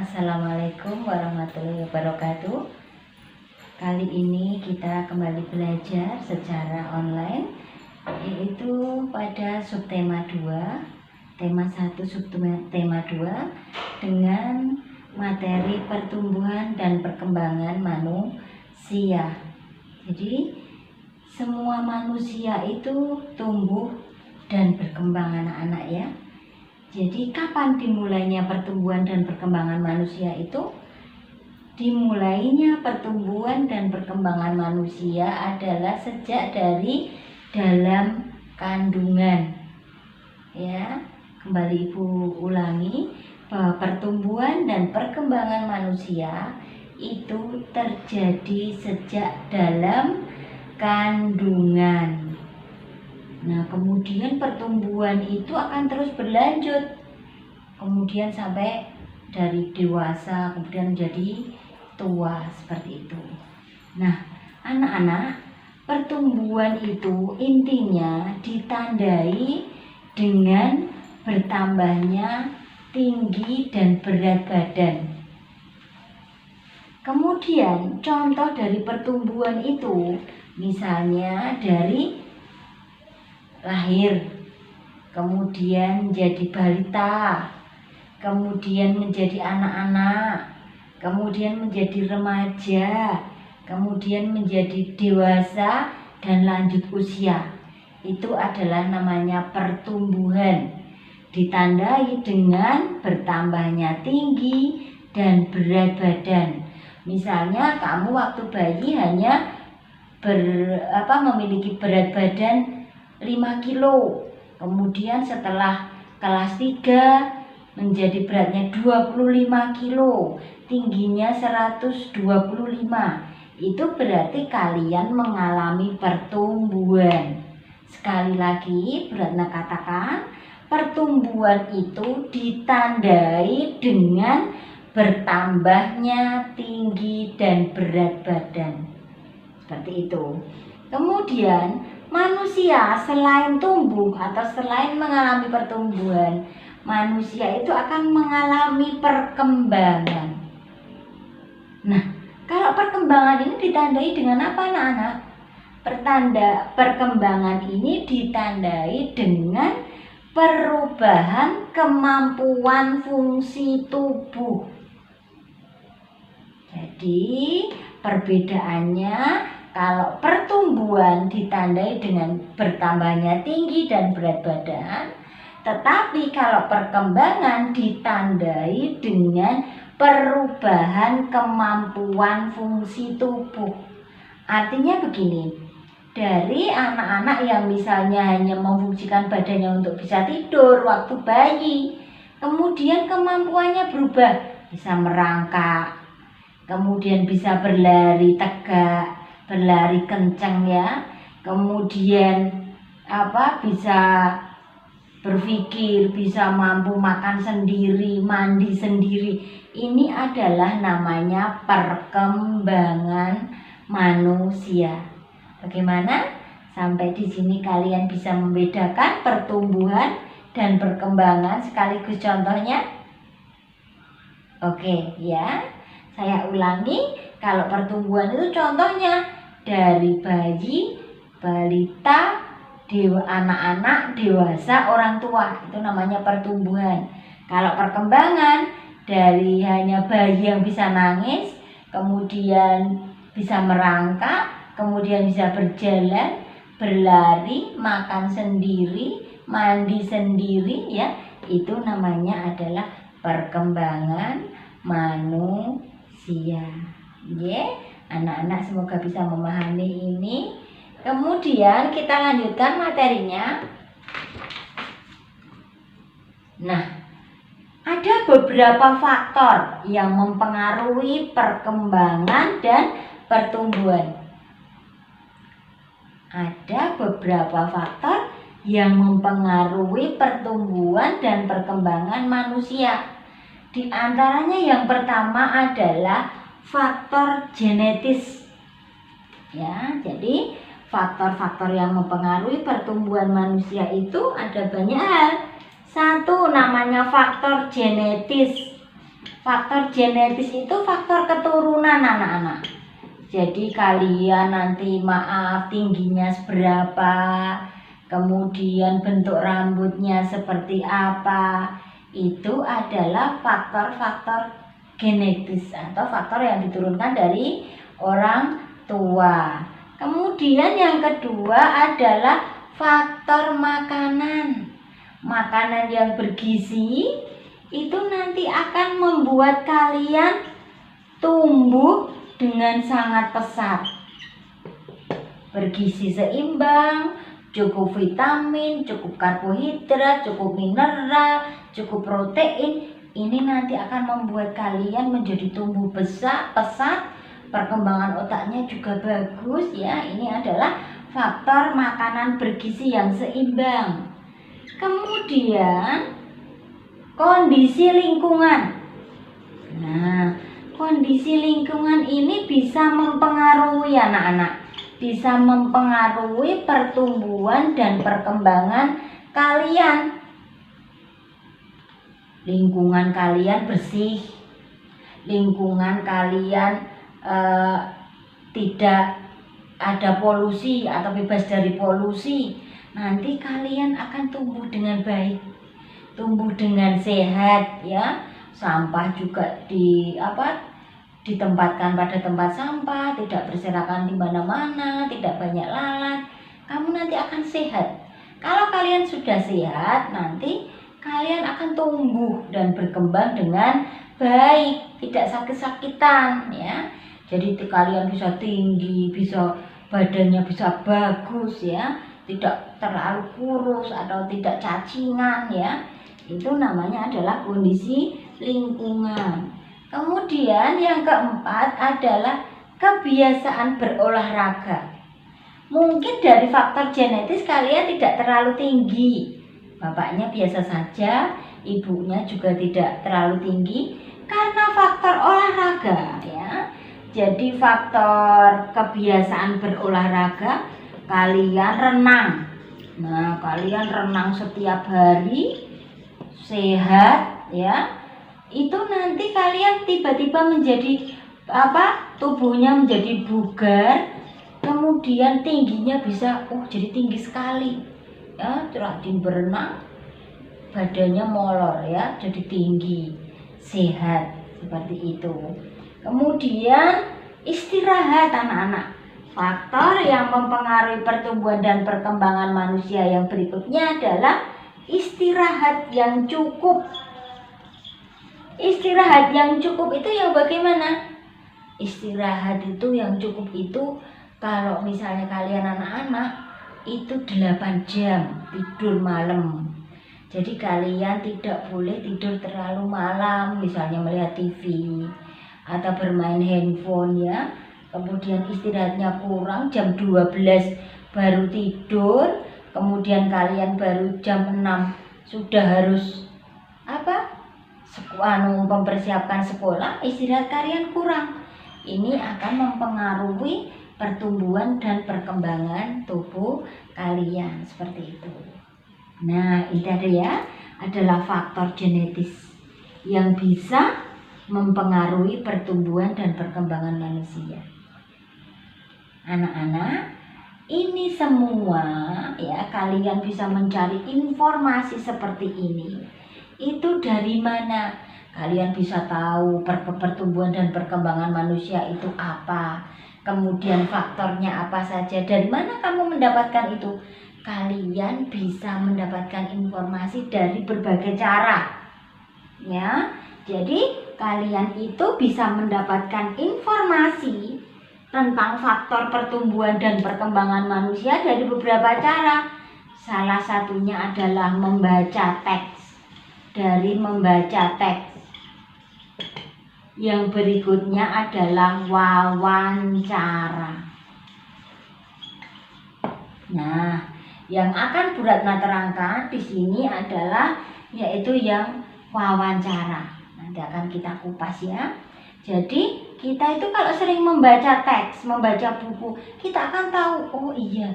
Assalamualaikum warahmatullahi wabarakatuh. Kali ini kita kembali belajar secara online, yaitu pada subtema 2, tema 1 subtema 2 dengan materi pertumbuhan dan perkembangan manusia. Jadi semua manusia itu tumbuh dan berkembang anak-anak ya. Jadi kapan dimulainya pertumbuhan dan perkembangan manusia itu? Dimulainya pertumbuhan dan perkembangan manusia adalah sejak dari dalam kandungan. Ya, kembali Ibu ulangi bahwa pertumbuhan dan perkembangan manusia itu terjadi sejak dalam kandungan. Nah, kemudian pertumbuhan itu akan terus berlanjut, kemudian sampai dari dewasa, kemudian menjadi tua, seperti itu. Nah, anak-anak, pertumbuhan itu intinya ditandai dengan bertambahnya tinggi dan berat badan. Kemudian contoh dari pertumbuhan itu, misalnya dari lahir, kemudian menjadi balita, kemudian menjadi anak-anak, kemudian menjadi remaja, kemudian menjadi dewasa dan lanjut usia. Itu adalah namanya pertumbuhan, ditandai dengan bertambahnya tinggi dan berat badan. Misalnya kamu waktu bayi hanya memiliki berat badan 5 kilo, kemudian setelah kelas 3 menjadi beratnya 25 kilo, tingginya 125. Itu berarti kalian mengalami pertumbuhan. Sekali lagi Beratna katakan, pertumbuhan itu ditandai dengan bertambahnya tinggi dan berat badan. Seperti itu. Kemudian manusia selain tumbuh atau selain mengalami pertumbuhan, manusia itu akan mengalami perkembangan. Nah, kalau perkembangan ini ditandai dengan apa anak-anak? Perkembangan ini ditandai dengan perubahan kemampuan fungsi tubuh. Jadi perbedaannya, kalau pertumbuhan ditandai dengan bertambahnya tinggi dan berat badan, tetapi kalau perkembangan ditandai dengan perubahan kemampuan fungsi tubuh. Artinya begini, dari anak-anak yang misalnya hanya memfungsikan badannya untuk bisa tidur waktu bayi, kemudian kemampuannya berubah, bisa merangkak, kemudian bisa berlari tegak, berlari kencang ya, kemudian bisa berpikir, bisa mampu makan sendiri, mandi sendiri. Ini adalah namanya perkembangan manusia. Bagaimana? Sampai di sini kalian bisa membedakan pertumbuhan dan perkembangan sekaligus contohnya? Oke ya. Saya ulangi, kalau pertumbuhan itu contohnya dari bayi, balita, anak-anak, dewasa, orang tua. Itu namanya pertumbuhan. Kalau perkembangan, dari hanya bayi yang bisa nangis, kemudian bisa merangkak, kemudian bisa berjalan, berlari, makan sendiri, mandi sendiri ya. Itu namanya adalah perkembangan manusia. Anak-anak semoga bisa memahami ini. Kemudian kita lanjutkan materinya. Nah, ada beberapa faktor yang mempengaruhi perkembangan dan pertumbuhan. Ada beberapa faktor yang mempengaruhi pertumbuhan dan perkembangan manusia. Di antaranya yang pertama adalah faktor genetis. Ya, jadi faktor-faktor yang mempengaruhi pertumbuhan manusia itu ada banyak hal. Satu namanya faktor genetis. Faktor genetis itu faktor keturunan anak-anak. Jadi kalian nanti maaf tingginya seberapa, kemudian bentuk rambutnya seperti apa, itu adalah faktor-faktor genetis atau faktor yang diturunkan dari orang tua. Kemudian yang kedua adalah faktor makanan. Makanan yang bergizi itu nanti akan membuat kalian tumbuh dengan sangat pesat. Bergizi seimbang, cukup vitamin, cukup karbohidrat, cukup mineral, cukup protein. Ini nanti akan membuat kalian menjadi tumbuh besar, pesat, perkembangan otaknya juga bagus ya. Ini adalah faktor makanan bergizi yang seimbang. Kemudian kondisi lingkungan. Nah, kondisi lingkungan ini bisa mempengaruhi anak-anak, bisa mempengaruhi pertumbuhan dan perkembangan kalian. Lingkungan kalian bersih, lingkungan kalian tidak ada polusi atau bebas dari polusi, nanti kalian akan tumbuh dengan baik, tumbuh dengan sehat ya. Sampah juga ditempatkan pada tempat sampah, tidak berserakan di mana-mana, tidak banyak lalat. Kamu nanti akan sehat. Kalau kalian sudah sehat, nanti kalian akan tumbuh dan berkembang dengan baik, tidak sakit-sakitan ya. Jadi kalian bisa tinggi, bisa badannya bisa bagus ya, tidak terlalu kurus atau tidak cacingan ya. Itu namanya adalah kondisi lingkungan. Kemudian yang keempat adalah kebiasaan berolahraga. Mungkin dari faktor genetis kalian tidak terlalu tinggi, bapaknya biasa saja, ibunya juga tidak terlalu tinggi, karena faktor olahraga ya. Jadi faktor kebiasaan berolahraga, kalian renang. Nah, kalian renang setiap hari, sehat ya, itu nanti kalian tiba-tiba menjadi tubuhnya menjadi bugar, kemudian tingginya bisa jadi tinggi sekali ya. Rajin berenang, badannya molor ya, jadi tinggi, sehat seperti itu. Kemudian istirahat anak-anak. Faktor yang mempengaruhi pertumbuhan dan perkembangan manusia yang berikutnya adalah istirahat yang cukup. Istirahat yang cukup itu yang bagaimana? Istirahat itu yang cukup itu kalau misalnya kalian anak-anak itu 8 jam tidur malam. Jadi kalian tidak boleh tidur terlalu malam, misalnya melihat TV atau bermain handphone ya. Kemudian istirahatnya kurang, jam 12 baru tidur. Kemudian kalian baru jam 6 sudah harus mempersiapkan sekolah, istirahat kalian kurang. Ini akan mempengaruhi pertumbuhan dan perkembangan tubuh kalian seperti itu. Nah, itu adalah faktor genetis yang bisa mempengaruhi pertumbuhan dan perkembangan manusia. Anak-anak, ini semua ya, kalian bisa mencari informasi seperti ini. Itu dari mana? Kalian bisa tahu pertumbuhan dan perkembangan manusia itu apa, kemudian faktornya apa saja. Dari mana kamu mendapatkan itu? Kalian bisa mendapatkan informasi dari berbagai cara ya. Jadi kalian itu bisa mendapatkan informasi tentang faktor pertumbuhan dan perkembangan manusia dari beberapa cara. Salah satunya adalah membaca teks. Dari membaca teks, yang berikutnya adalah wawancara. Nah, yang akan Bu Ratna terangkan di sini adalah yaitu yang wawancara. Nanti akan kita kupas ya. Jadi kita itu kalau sering membaca teks, membaca buku, kita akan tahu, oh iya,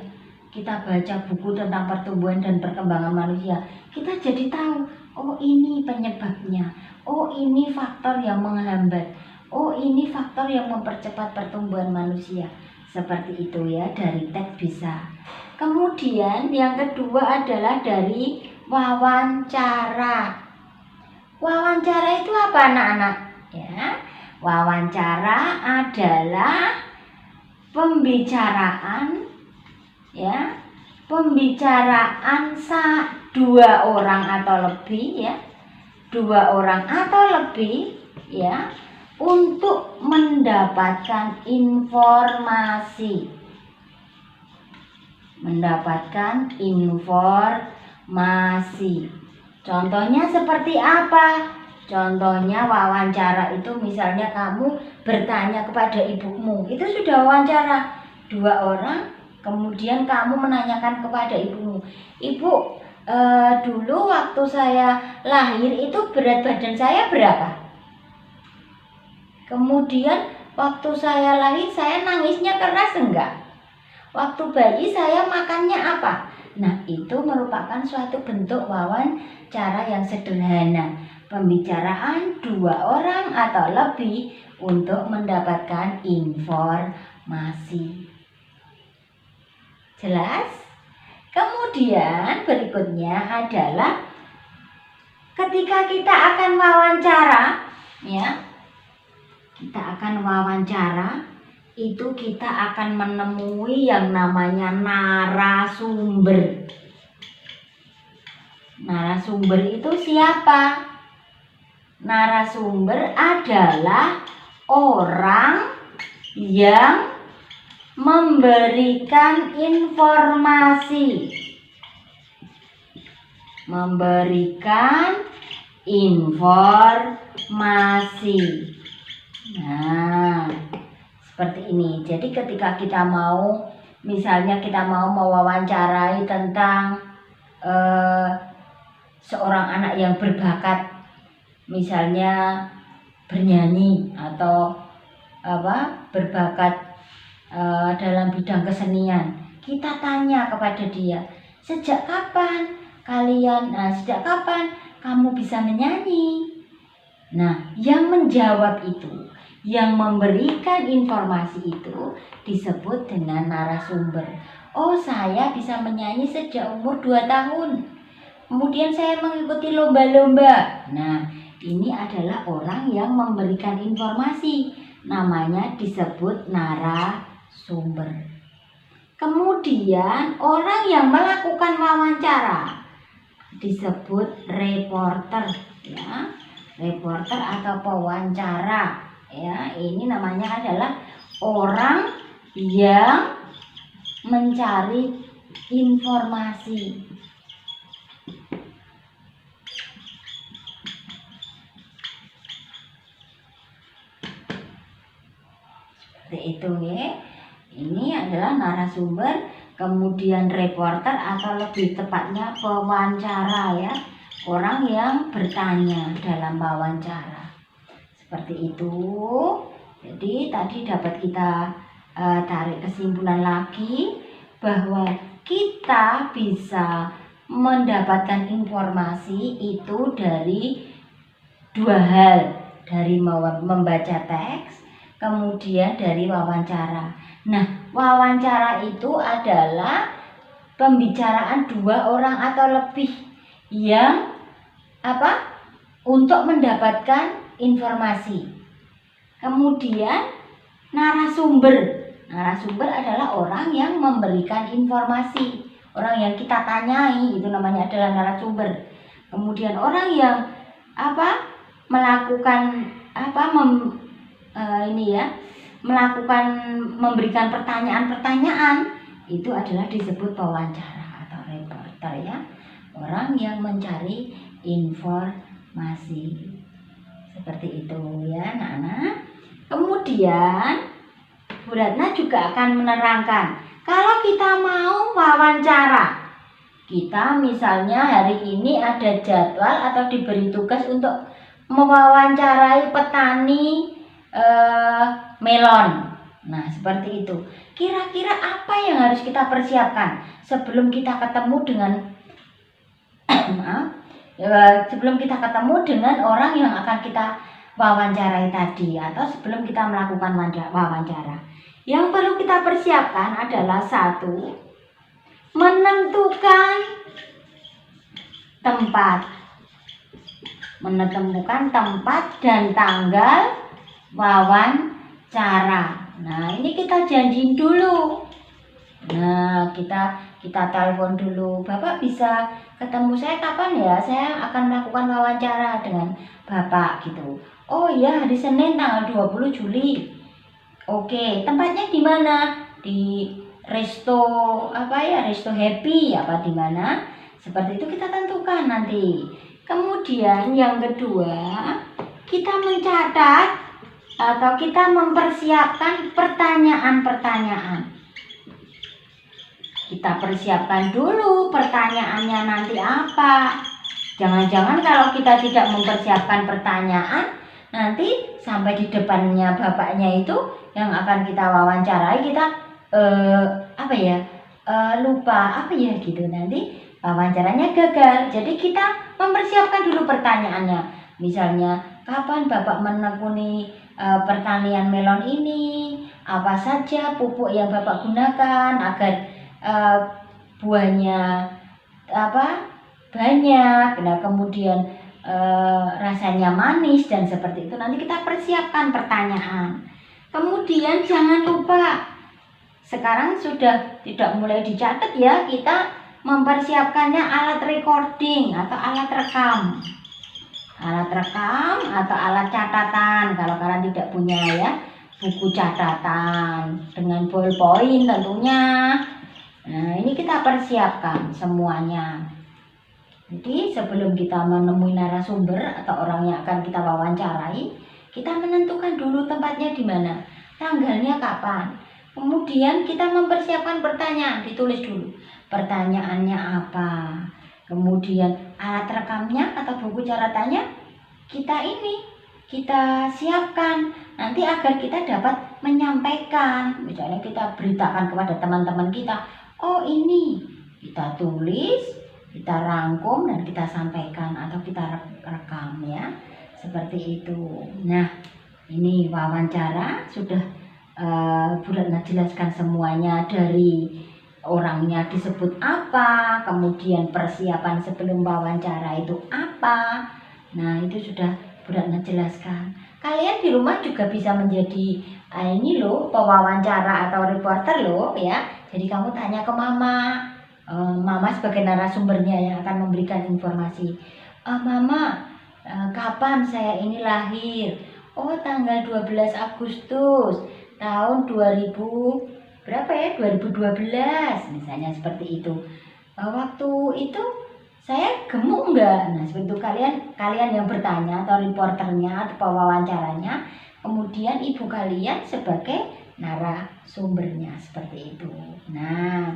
kita baca buku tentang pertumbuhan dan perkembangan manusia, kita jadi tahu, oh ini penyebabnya, Oh, ini faktor yang menghambat. Oh, ini faktor yang mempercepat pertumbuhan manusia. Seperti itu ya, dari teks bisa. Kemudian yang kedua adalah dari wawancara. Wawancara itu apa, anak-anak? Ya, wawancara adalah pembicaraan, ya, pembicaraan dua orang atau lebih, ya, dua orang atau lebih, ya, untuk mendapatkan informasi. Mendapatkan informasi. Contohnya seperti apa? Contohnya wawancara itu misalnya kamu bertanya kepada ibumu, itu sudah wawancara. Dua orang, kemudian kamu menanyakan kepada ibumu, Ibu, dulu waktu saya lahir itu berat badan saya berapa? Kemudian waktu saya lahir saya nangisnya keras enggak? Waktu bayi saya makannya apa? Nah, itu merupakan suatu bentuk wawancara yang sederhana. Pembicaraan dua orang atau lebih untuk mendapatkan informasi. Jelas? Kemudian berikutnya adalah ketika kita akan wawancara, ya, kita akan wawancara, itu kita akan menemui yang namanya narasumber. Narasumber itu siapa? Narasumber adalah orang yang memberikan informasi. Memberikan informasi. Nah, seperti ini. Jadi ketika kita mau, misalnya kita mau mewawancarai tentang seorang anak yang berbakat, misalnya bernyanyi atau berbakat dalam bidang kesenian, kita tanya kepada dia, sejak kapan kamu bisa menyanyi? Nah, yang menjawab itu, yang memberikan informasi itu disebut dengan narasumber. Oh, saya bisa menyanyi sejak umur 2 tahun. Kemudian saya mengikuti lomba-lomba. Nah, ini adalah orang yang memberikan informasi. Namanya disebut narasumber. Kemudian orang yang melakukan wawancara disebut reporter, ya. Reporter atau pewawancara, ya, ini namanya adalah orang yang mencari informasi. Seperti itu ya. Ini adalah narasumber, kemudian reporter atau lebih tepatnya pewawancara, ya. Orang yang bertanya dalam wawancara. Seperti itu. Jadi tadi dapat kita tarik kesimpulan lagi bahwa kita bisa mendapatkan informasi itu dari dua hal, dari membaca teks, kemudian dari wawancara. Nah, wawancara itu adalah pembicaraan dua orang atau lebih yang untuk mendapatkan informasi. Kemudian narasumber adalah orang yang memberikan informasi, orang yang kita tanyai, itu namanya adalah narasumber. Kemudian orang yang melakukan memberikan pertanyaan-pertanyaan, itu adalah disebut pewawancara atau reporter, ya. Orang yang mencari informasi. Seperti itu ya, anak-anak. Kemudian Bu Ratna juga akan menerangkan, kalau kita mau wawancara, kita misalnya hari ini ada jadwal atau diberi tugas untuk mewawancarai petani melon. Nah, seperti itu. Kira-kira apa yang harus kita persiapkan sebelum kita ketemu dengan sebelum kita ketemu dengan orang yang akan kita wawancarai tadi, atau sebelum kita melakukan wawancara. Yang perlu kita persiapkan adalah satu, menentukan tempat dan tanggal wawancara. Nah, ini kita janjiin dulu. Nah, kita telepon dulu. Bapak bisa ketemu saya kapan ya? Saya akan melakukan wawancara dengan Bapak gitu. Oh iya, hari Senin tanggal 20 Juli. Oke, tempatnya di mana? Di resto resto happy apa di mana? Seperti itu kita tentukan nanti. Kemudian yang kedua, kita mencatat atau kita mempersiapkan pertanyaan-pertanyaan. Kita persiapkan dulu pertanyaannya nanti apa. Jangan-jangan kalau kita tidak mempersiapkan pertanyaan, nanti sampai di depannya bapaknya itu yang akan kita wawancarai, kita lupa gitu, nanti wawancaranya gagal. Jadi kita mempersiapkan dulu pertanyaannya. Misalnya, kapan Bapak menekuni pertanian melon ini? Apa saja pupuk yang Bapak gunakan agar buahnya banyak? Nah, kemudian rasanya manis dan seperti itu. Nanti kita persiapkan pertanyaan. Kemudian jangan lupa, sekarang sudah tidak mulai dicatat ya, kita mempersiapkannya alat recording atau alat rekam. Alat rekam atau alat catatan kalau kalian tidak punya ya, buku catatan dengan ballpoint tentunya. Nah, ini kita persiapkan semuanya. Jadi sebelum kita menemui narasumber atau orang yang akan kita wawancarai, kita menentukan dulu tempatnya di mana, tanggalnya kapan. Kemudian kita mempersiapkan pertanyaan, ditulis dulu pertanyaannya apa. Kemudian alat rekamnya atau buku catatannya kita siapkan nanti agar kita dapat menyampaikan. Misalnya kita beritakan kepada teman-teman kita, oh ini kita tulis, kita rangkum dan kita sampaikan atau kita rekam ya, seperti itu. Nah, ini wawancara sudah Bu Ratna jelaskan semuanya, dari orangnya disebut apa, kemudian persiapan sebelum wawancara itu apa. Nah, itu sudah Bu Ratna jelaskan. Kalian di rumah juga bisa menjadi pewawancara atau reporter loh ya. Jadi kamu tanya ke mama, mama sebagai narasumbernya yang akan memberikan informasi. Mama, kapan saya ini lahir? Oh, tanggal 12 Agustus tahun 2012 misalnya, seperti itu. Waktu itu saya gemuk enggak? Nah, seperti itu kalian yang bertanya atau reporternya atau pewawancaranya, kemudian ibu kalian sebagai narasumbernya, seperti itu. Nah,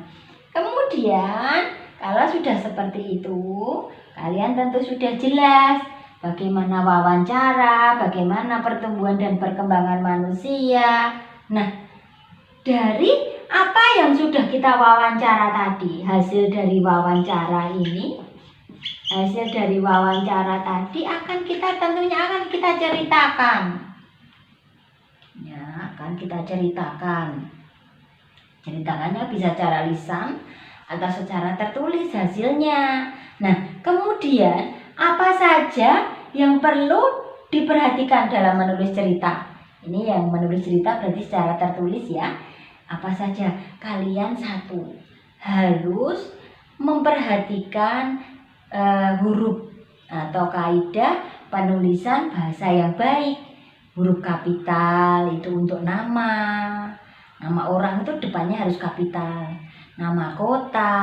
kemudian kalau sudah seperti itu, kalian tentu sudah jelas bagaimana wawancara, bagaimana pertumbuhan dan perkembangan manusia. Nah, dari apa yang sudah kita wawancara tadi, hasil dari wawancara tadi tentunya akan kita ceritakan. Ya, akan kita ceritakan. Ceritakannya bisa secara lisan atau secara tertulis hasilnya. Nah, kemudian apa saja yang perlu diperhatikan dalam menulis cerita? Ini yang menulis cerita berarti secara tertulis ya. Apa saja? Kalian harus memperhatikan huruf atau kaidah penulisan bahasa yang baik. Huruf kapital itu untuk nama orang itu depannya harus kapital. Nama kota,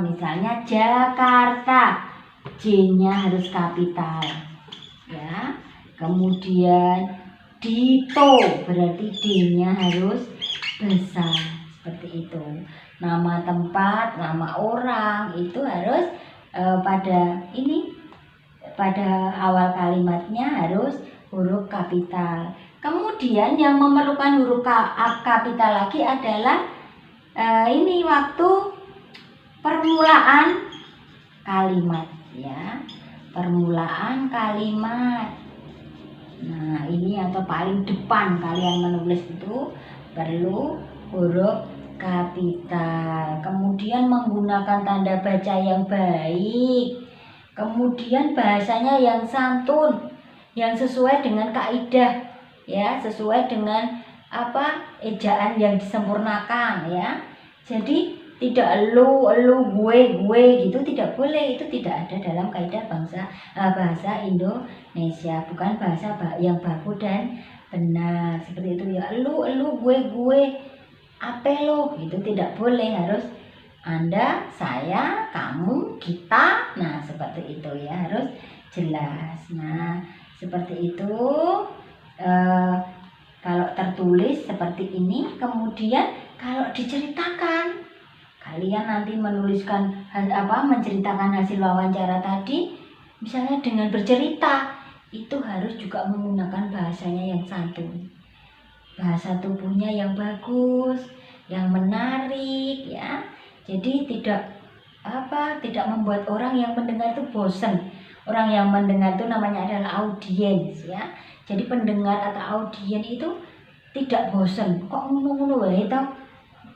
misalnya Jakarta, J-nya harus kapital. Ya. Kemudian Dito, berarti D-nya harus besar, seperti itu. Nama tempat, nama orang itu harus pada awal kalimatnya harus huruf kapital. Kemudian yang memerlukan huruf kapital lagi adalah waktu permulaan kalimat ya. permulaan kalimat. Nah, ini atau paling depan kalian menulis itu perlu huruf kapital. Kemudian menggunakan tanda baca yang baik. Kemudian bahasanya yang santun, yang sesuai dengan kaidah, ya, sesuai dengan ejaan yang disempurnakan, ya. Jadi tidak elu gue gitu tidak boleh, itu tidak ada dalam kaidah bahasa Indonesia, bukan bahasa yang baku dan benar seperti itu ya. Elu gue apa lo, itu tidak boleh, harus Anda, saya, kamu, kita. Nah, seperti itu ya, harus jelas. Nah, seperti itu. Kalau tertulis seperti ini, kemudian kalau diceritakan, kalian nanti menuliskan menceritakan hasil wawancara tadi, misalnya dengan bercerita, itu harus juga menggunakan bahasanya yang santun, bahasa tubuhnya yang bagus, yang menarik, ya. Jadi tidak membuat orang yang mendengar itu bosan. Orang yang mendengar itu namanya adalah audiens, ya. Jadi pendengar atau audiens itu tidak bosan. Kok ngono-ngono wae toh?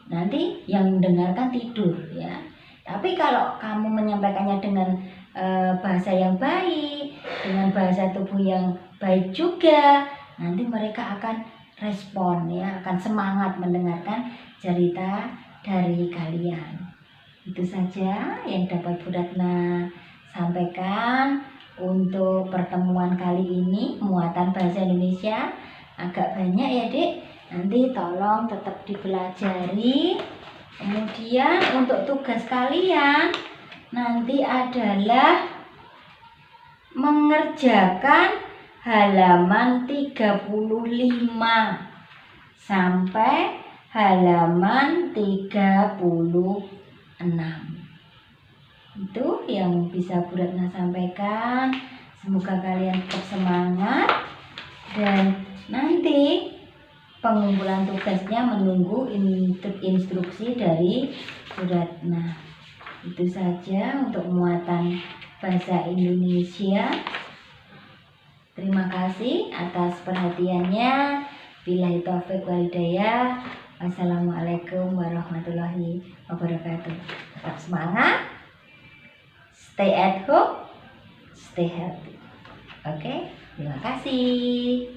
Nanti yang mendengarkan tidur, ya. Tapi kalau kamu menyampaikannya dengan bahasa yang baik, dengan bahasa tubuh yang baik juga, nanti mereka akan respon, ya, akan semangat mendengarkan cerita dari kalian. Itu saja yang dapat Bu Ratna sampaikan untuk pertemuan kali ini. Muatan bahasa Indonesia agak banyak ya, Dek. Nanti tolong tetap dipelajari. Kemudian untuk tugas kalian nanti adalah mengerjakan halaman 35 sampai halaman 36. Itu yang bisa Bu Ratna sampaikan. Semoga kalian tetap semangat, dan nanti pengumpulan tugasnya menunggu instruksi dari Bu Ratna. Itu saja untuk muatan bahasa Indonesia. Terima kasih atas perhatiannya. Billahi taufiq wal hidayah. Wassalamualaikum warahmatullahi wabarakatuh. Tetap semangat, stay at home, stay healthy. Oke, terima kasih.